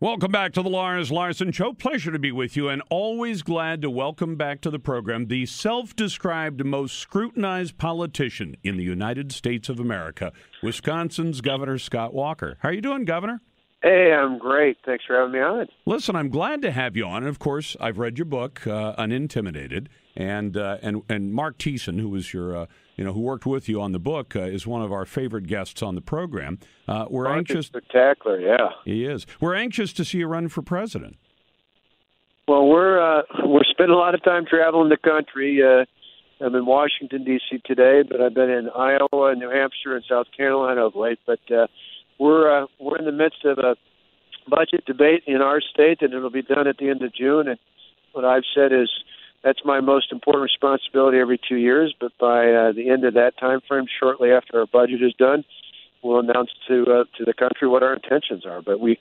Welcome back to the Larson Show. Pleasure to be with you, and always glad to welcome back to the program the self-described most scrutinized politician in the United States of America, Wisconsin's Governor Scott Walker. How are you doing, Governor? Hey, I'm great. Thanks for having me on. Listen, I'm glad to have you on. And of course, I've read your book, Unintimidated, and Mark Thiessen, who was your who worked with you on the book, is one of our favorite guests on the program. We're Mark anxious. is spectacular, yeah. He is. We're anxious to see you run for president. Well, we're spending a lot of time traveling the country. I'm in Washington D.C. today, but I've been in Iowa, New Hampshire, and South Carolina of late. But we're in the midst of a budget debate in our state, and it'll be done at the end of June. And what I've said is that's my most important responsibility every 2 years. But by the end of that time frame, shortly after our budget is done, we'll announce to the country what our intentions are. But we've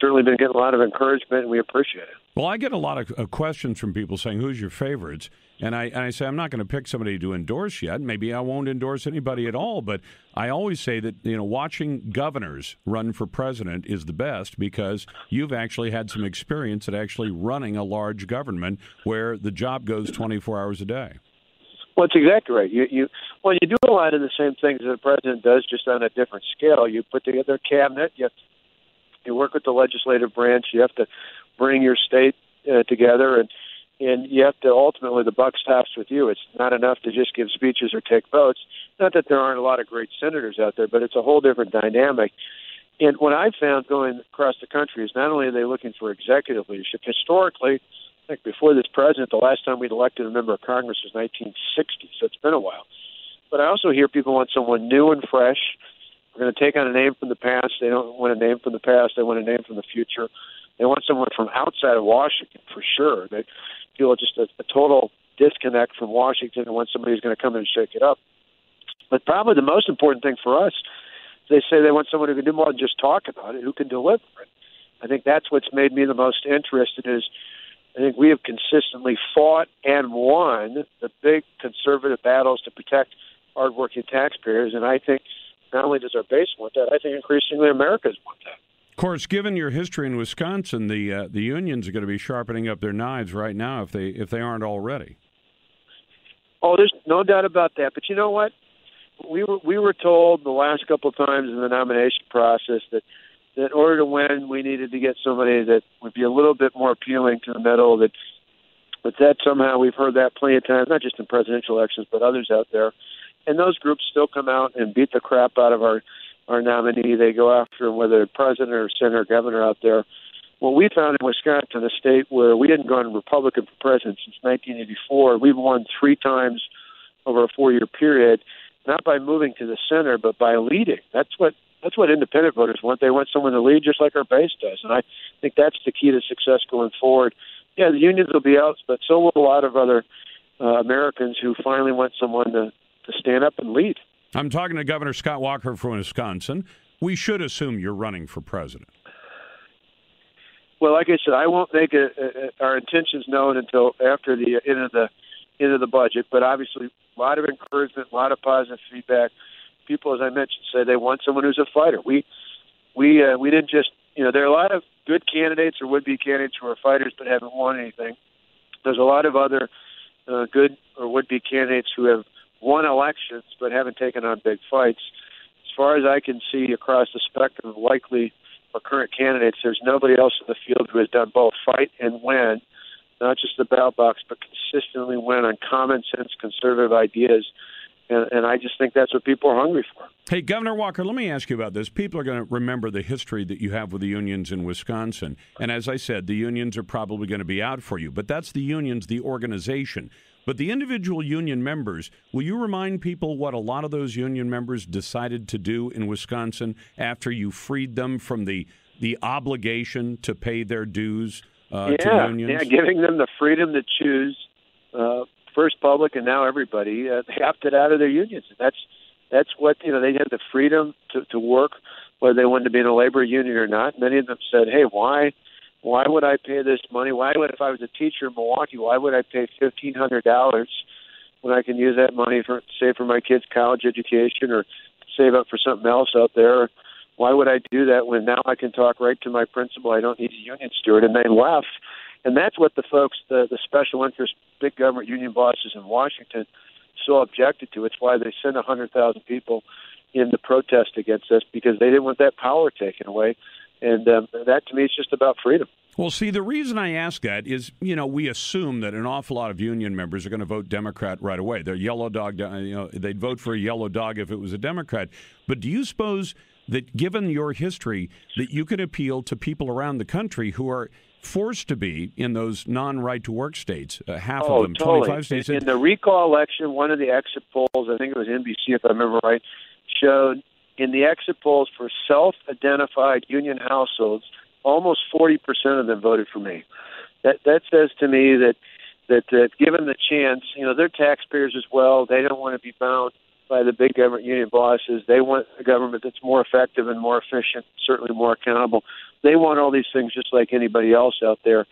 certainly been getting a lot of encouragement, and we appreciate it. Well, I get a lot of questions from people saying, who's your favorites? And I say, I'm not going to pick somebody to endorse yet. Maybe I won't endorse anybody at all. But I always say that, watching governors run for president is the best because you've actually had some experience at actually running a large government where the job goes 24 hours a day. Well, that's exactly right. You do a lot of the same things that the president does, just on a different scale. You put together a cabinet. You work with the legislative branch. You have to bring your state together, and you have to ultimately, the buck stops with you. It's not enough to just give speeches or take votes. Not that there aren't a lot of great senators out there, but it's a whole different dynamic. And what I've found going across the country is not only are they looking for executive leadership, historically, I think before this president, the last time we'd elected a member of Congress was 1960, so it's been a while. But I also hear people want someone new and fresh. We're going to take on a name from the past. They don't want a name from the past. They want a name from the future. They want someone from outside of Washington, for sure. They feel just a total disconnect from Washington and want somebody who's going to come in and shake it up. But probably the most important thing for us, they say they want someone who can do more than just talk about it, who can deliver it. I think that's what's made me the most interested is I think we have consistently fought and won the big conservative battles to protect hardworking taxpayers, and I think not only does our base want that, I think increasingly Americans want that. Of course, given your history in Wisconsin, the unions are going to be sharpening up their knives right now if they aren't already. Oh, there's no doubt about that. But you know what? We were told the last couple of times in the nomination process that in order to win, we needed to get somebody that would be a little bit more appealing to the middle. But that somehow we've heard that plenty of times, not just in presidential elections, but others out there. And those groups still come out and beat the crap out of our nominee. They go after him, whether president or senator or governor out there. What we found in Wisconsin, a state where we didn't go on Republican for president since 1984, we've won 3 times over a 4-year period, not by moving to the center, but by leading. That's what independent voters want. They want someone to lead just like our base does. And I think that's the key to success going forward. Yeah, the unions will be out, but so will a lot of other Americans who finally want someone to stand up and lead. I'm talking to Governor Scott Walker from Wisconsin. We should assume you're running for president. Well, like I said, I won't make our intentions known until after the end of the budget. But obviously, a lot of encouragement, a lot of positive feedback. People, as I mentioned, say they want someone who's a fighter. We didn't just there are a lot of good candidates or would-be candidates who are fighters but haven't won anything. There's a lot of other good or would-be candidates who have won elections but haven't taken on big fights. As far as I can see across the spectrum of likely or current candidates, there's nobody else in the field who has done both fight and win, not just the ballot box, but consistently win on common sense conservative ideas. And I just think that's what people are hungry for. Hey, Governor Walker, let me ask you about this. People are going to remember the history that you have with the unions in Wisconsin. And as I said, the unions are probably going to be out for you. But that's the unions, the organization. But the individual union members, will you remind people what a lot of those union members decided to do in Wisconsin after you freed them from the obligation to pay their dues to unions? Yeah, giving them the freedom to choose First Public and now everybody, they opted out of their unions. That's what, they had the freedom to work, whether they wanted to be in a labor union or not. Many of them said, hey, why would I pay this money? If I was a teacher in Milwaukee, why would I pay $1,500 when I can use that money for my kids' college education or save up for something else out there? Why would I do that when now I can talk right to my principal? I don't need a union steward. And they left. And that's what the folks, the special interest, big government union bosses in Washington so objected to. It's why they sent 100,000 people in to protest against this, because they didn't want that power taken away. And that, to me, is just about freedom. Well, see, the reason I ask that is, we assume that an awful lot of union members are going to vote Democrat right away. They're yellow dog, they'd vote for a yellow dog if it was a Democrat. But do you suppose that, given your history, that you can appeal to people around the country who are forced to be in those non-right-to-work states, half of them, totally. 25 states? In the recall election, one of the exit polls, I think it was NBC if I remember right, showed in the exit polls for self-identified union households, almost 40% of them voted for me. That says to me that given the chance, they're taxpayers as well. They don't want to be bound by the big government union bosses. They want a government that's more effective and more efficient, certainly more accountable. They want all these things just like anybody else out there.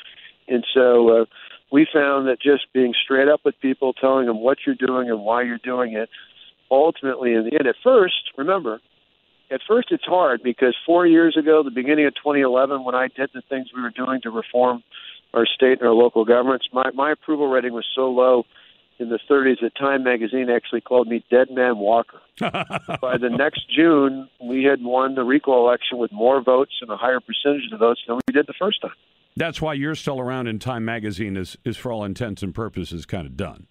And so we found that just being straight up with people, telling them what you're doing and why you're doing it, ultimately in the end, at first it's hard, because 4 years ago, the beginning of 2011, when I did the things we were doing to reform our state and our local governments, my approval rating was so low in the 30s that Time magazine actually called me Dead Man Walker. By the next June, we had won the recall election with more votes and a higher percentage of the votes than we did the first time. That's why you're still around, and Time magazine is for all intents and purposes kind of done.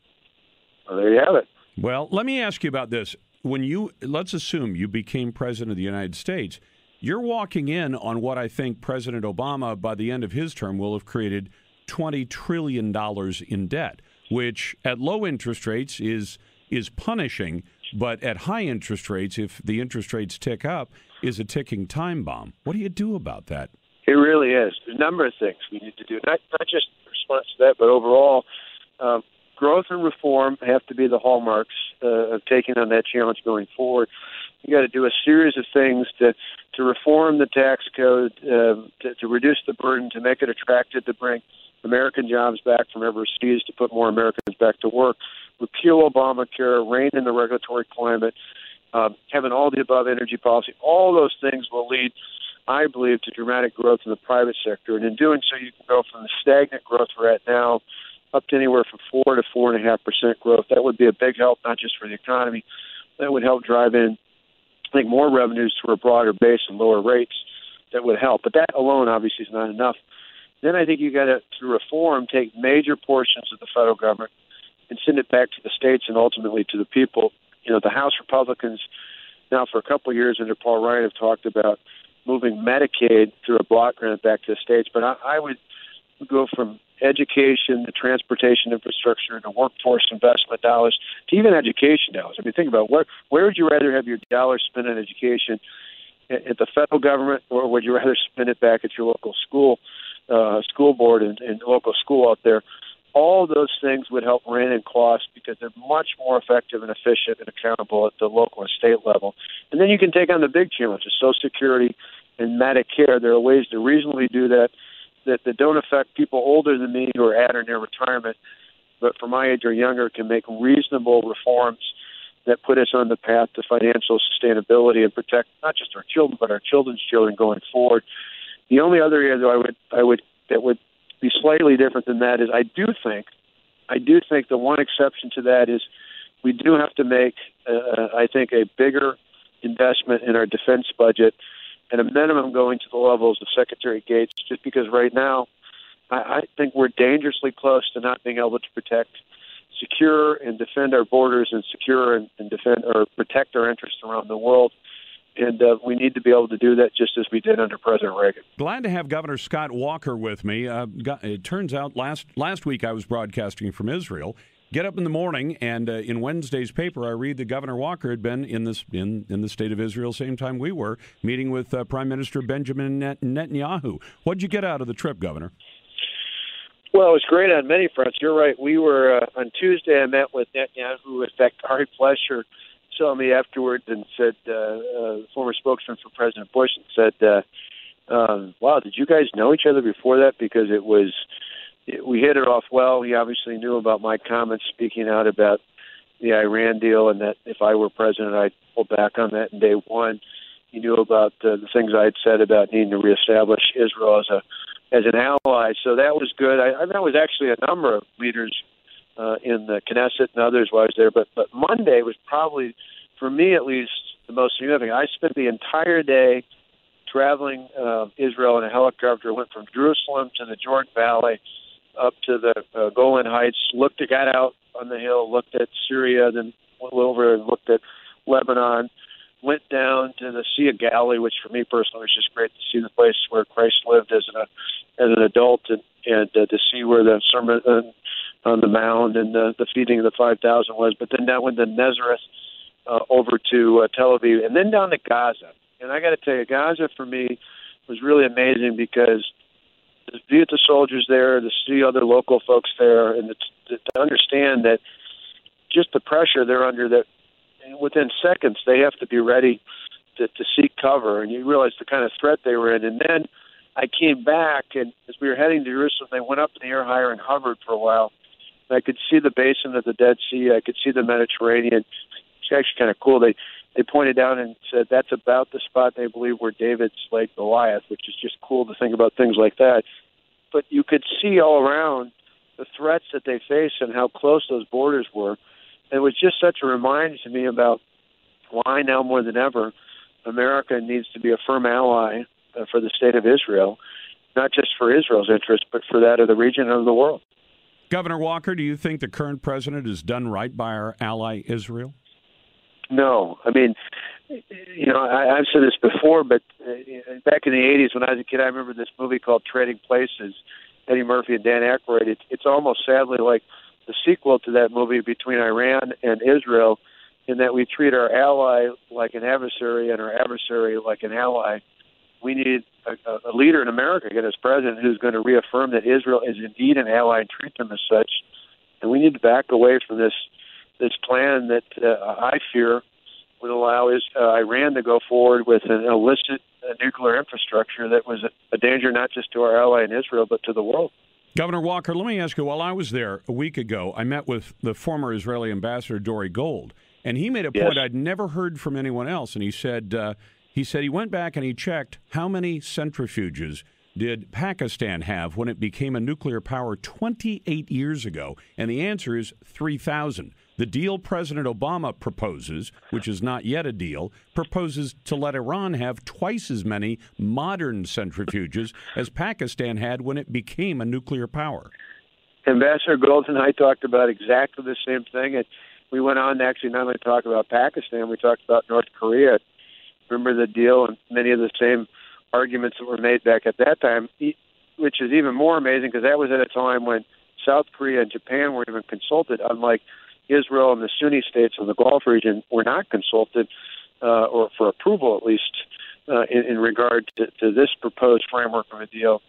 Well, there you have it. Well, let me ask you about this. Let's assume you became president of the United States, you're walking in on what I think President Obama, by the end of his term, will have created $20 trillion in debt, which at low interest rates is punishing, but at high interest rates, if the interest rates tick up, is a ticking time bomb. What do you do about that? It really is. There's a number of things we need to do, not just in response to that, but overall. Growth and reform have to be the hallmarks of taking on that challenge going forward. You got to do a series of things to reform the tax code, to reduce the burden, to make it attractive, to bring American jobs back from overseas, to put more Americans back to work, repeal Obamacare, rein in the regulatory climate, having all the above energy policy. All those things will lead, I believe, to dramatic growth in the private sector. And in doing so, you can go from the stagnant growth we're at now up to anywhere from 4 to 4.5% growth. That would be a big help, not just for the economy. That would help drive in, I think, more revenues through a broader base and lower rates. That would help. But that alone, obviously, is not enough. Then I think you got to, through reform, take major portions of the federal government and send it back to the states and ultimately to the people. The House Republicans now for a couple of years under Paul Ryan have talked about moving Medicaid through a block grant back to the states. But I would go from education, the transportation infrastructure, the workforce investment dollars, to even education dollars. I mean, think about where would you rather have your dollars spent on education, at the federal government, or would you rather spend it back at your local school board and local school out there? All those things would help rein in costs because they're much more effective and efficient and accountable at the local and state level. And then you can take on the big challenges, Social Security and Medicare. There are ways to reasonably do that don't affect people older than me who are at or near retirement, but for my age or younger, can make reasonable reforms that put us on the path to financial sustainability and protect not just our children, but our children's children going forward. The only other area that would be slightly different than that is I do think the one exception to that is we do have to make, I think, a bigger investment in our defense budget, at a minimum going to the levels of Secretary Gates, just because right now I think we're dangerously close to not being able to secure and defend our borders and secure and defend or protect our interests around the world. And we need to be able to do that just as we did under President Reagan. Glad to have Governor Scott Walker with me. It turns out last week I was broadcasting from Israel. Get up in the morning, and in Wednesday's paper, I read that Governor Walker had been in the state of Israel same time we were, meeting with Prime Minister Benjamin Netanyahu. What'd you get out of the trip, Governor? Well, it was great on many fronts. You're right. We were on Tuesday. I met with Netanyahu. In fact, Ari Fleischer saw me afterwards and said, former spokesman for President Bush, and said, "Wow, did you guys know each other before that?" Because we hit it off well. He obviously knew about my comments speaking out about the Iran deal, and that if I were president, I'd pull back on that in day one. he knew about the things I had said about needing to reestablish Israel as an ally. So that was good. I met with actually a number of leaders in the Knesset and others while I was there. But Monday was probably, for me at least, the most significant. I spent the entire day traveling Israel in a helicopter. Went from Jerusalem to the Jordan Valley, up to the Golan Heights. Got out on the hill, looked at Syria, then went over and looked at Lebanon. Went down to the Sea of Galilee, which for me personally was just great to see the place where Christ lived as an adult, and to see where the Sermon on the Mount and the feeding of the 5,000 was. But then down went to Nazareth, over to Tel Aviv, and then down to Gaza. And I got to tell you, Gaza for me was really amazing because to be with the soldiers there, to see other local folks there, and to understand that just the pressure they're under, that within seconds they have to be ready to seek cover, and you realize the kind of threat they were in. And then I came back, and as we were heading to Jerusalem, they went up in the air higher and hovered for a while. And I could see the basin of the Dead Sea. I could see the Mediterranean. It's actually kind of cool. They pointed down and said that's about the spot they believe where David slayed Goliath, which is just cool to think about things like that. But you could see all around the threats that they faced and how close those borders were. And it was just such a reminder to me about why now more than ever America needs to be a firm ally for the state of Israel, not just for Israel's interest, but for that of the region and of the world. Governor Walker, do you think the current president has done right by our ally Israel? No. I mean, I've said this before, but back in the 80s when I was a kid, I remember this movie called Trading Places, Eddie Murphy and Dan Aykroyd. It's almost sadly like the sequel to that movie between Iran and Israel, in that we treat our ally like an adversary and our adversary like an ally. We need a leader in America, again, as president, who's going to reaffirm that Israel is indeed an ally and treat them as such. And we need to back away from this plan that I fear would allow Iran to go forward with an illicit nuclear infrastructure that was a danger not just to our ally in Israel, but to the world. Governor Walker, let me ask you, while I was there a week ago, I met with the former Israeli ambassador, Dori Gold, and he made a point I'd never heard from anyone else, and he said he went back and he checked how many centrifuges did Pakistan have when it became a nuclear power 28 years ago, and the answer is 3,000. The deal President Obama proposes, which is not yet a deal, proposes to let Iran have twice as many modern centrifuges as Pakistan had when it became a nuclear power. Ambassador Gold and I talked about exactly the same thing, and we went on to actually not only talk about Pakistan, we talked about North Korea. Remember the deal and many of the same arguments that were made back at that time, which is even more amazing because that was at a time when South Korea and Japan weren't even consulted, unlike Israel and the Sunni states of the Gulf region were not consulted, or for approval at least, in regard to this proposed framework of a deal.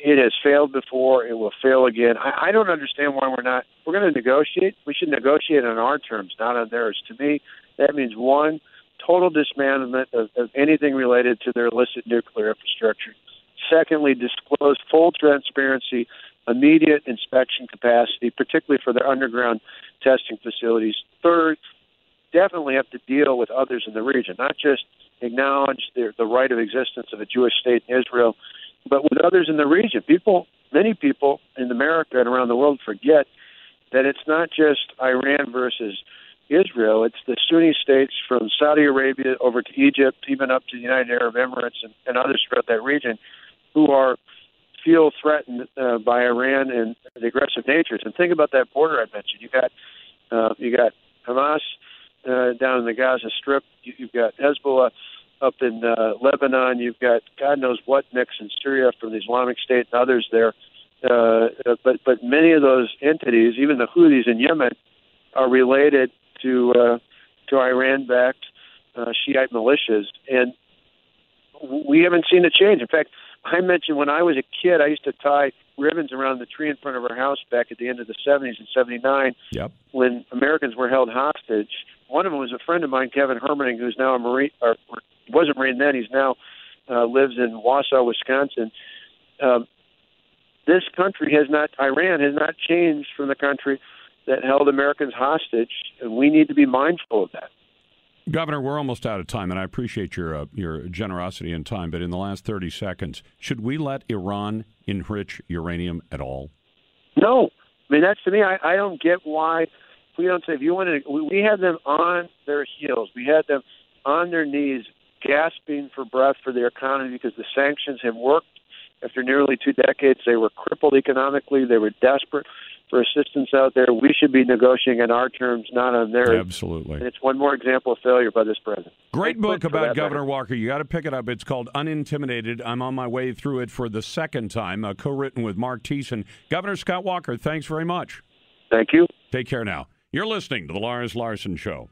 It has failed before. It will fail again. I don't understand why we're going to negotiate. We should negotiate on our terms, not on theirs. To me, that means, one, total dismantlement of anything related to their illicit nuclear infrastructure. Secondly, disclose full transparency, immediate inspection capacity, particularly for their underground testing facilities. Third, definitely have to deal with others in the region, not just acknowledge the right of existence of a Jewish state in Israel, but with others in the region. Many people in America and around the world forget that it's not just Iran versus Israel. It's the Sunni states from Saudi Arabia over to Egypt, even up to the United Arab Emirates and others throughout that region, who feel threatened by Iran and the aggressive natures. And think about that border I mentioned. You got Hamas down in the Gaza Strip. You've got Hezbollah up in Lebanon. You've got God knows what mix in Syria from the Islamic State and others there. But many of those entities, even the Houthis in Yemen, are related to Iran-backed Shiite militias, and we haven't seen a change. In fact, I mentioned when I was a kid, I used to tie ribbons around the tree in front of our house back at the end of the 70s and 79 when Americans were held hostage. One of them was a friend of mine, Kevin Hermaning, who's now a Marine, or was a Marine then. He's now lives in Wausau, Wisconsin. This country Iran has not changed from the country that held Americans hostage, and we need to be mindful of that. Governor, we're almost out of time, and I appreciate your generosity and time, but in the last 30 seconds, should we let Iran enrich uranium at all? No. I mean, that's to me, I don't get why we don't say, if you want to, we had them on their heels. We had them on their knees, gasping for breath for their economy because the sanctions have worked. After nearly 2 decades, they were crippled economically. They were desperate for assistance out there. We should be negotiating on our terms, not on theirs. Absolutely. And it's one more example of failure by this president. Great book about Governor Walker. You got to pick it up. It's called Unintimidated. I'm on my way through it for the second time, co-written with Mark Thiessen. Governor Scott Walker, thanks very much. Thank you. Take care now. You're listening to The Lars Larson Show.